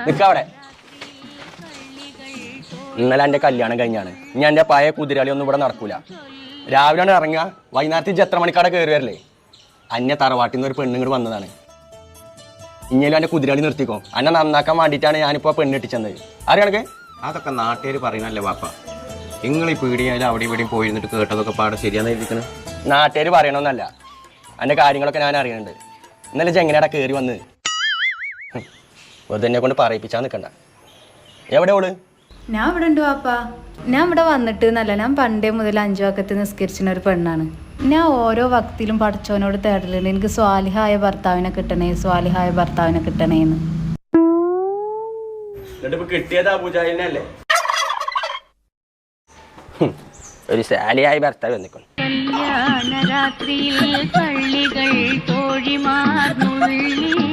നിൽക്കവിടെ. ഇന്നലെ എൻ്റെ കല്യാണം കഴിഞ്ഞാണ്. ഞാൻ എൻ്റെ പഴയ കുതിരാളി ഒന്നും ഇവിടെ നടക്കൂല. രാവിലെയാണ് ഇറങ്ങുക, വൈകുന്നേരത്തെ എത്ര മണിക്കാടെ കയറി വരല്ലേ? അന്യ തറവാട്ടിൽ നിന്ന് ഒരു പെണ്ണിങ്ങോട് വന്നതാണ്. ഇനിയും എൻ്റെ കുതിരാളി നിർത്തിക്കോ. അന്നെ നന്നാക്കാൻ വേണ്ടിയിട്ടാണ് ഞാനിപ്പോൾ പെണ്ണ് കെട്ടിച്ചെന്നത്. അറിയാണൊക്കെ അതൊക്കെ നാട്ടുകാർ പറയുന്നല്ലേ വാപ്പ. നിങ്ങൾ ഈ പീടിയായാലും അവിടെ ഇവിടെയും പോയിരുന്നിട്ട് കേട്ടതൊക്കെ പാടെ ശരിയാണെന്ന് ഇരിക്കണം. നാട്ടുകാർ പറയണമെന്നല്ല, എൻ്റെ കാര്യങ്ങളൊക്കെ ഞാൻ അറിയുന്നുണ്ട്. ഇന്നലെ എങ്ങനെയാടാ കയറി വന്ന് വെറുതെ എന്നെ കൊണ്ട് പറയിപ്പിച്ചാൽ നിൽക്കണ്ട. എവിടെ ഓള്? ഞാൻ ഇവിടെ ഉണ്ട് വാപ്പാ. ഞാൻ ഇവിടെ വന്നിട്ട് എന്നല്ല, ഞാൻ പണ്ടേ മുതൽ 5 വക്കത്ത് നിസ്കരിച്ചിരുന്ന ഒരു പെണ്ണാണ്. ഞാൻ ഓരോ വക്തിയിലും പഠിച്ചവനോട് തേടലുണ്ട്, എനിക്ക് സ്വാലിഹായ ഭർത്താവിനെ കിട്ടണേ, സ്വാലിഹായ ഭർത്താവിനെ കിട്ടണേന്ന്. കിട്ടിയതാ പൂജാരിനല്ലേ? ഒരു സാലിയായ ഭർത്താവ് വന്നിക്കണം. കല്യാണ രാത്രിയിൽ പള്ളികൾ തോഴിമാർ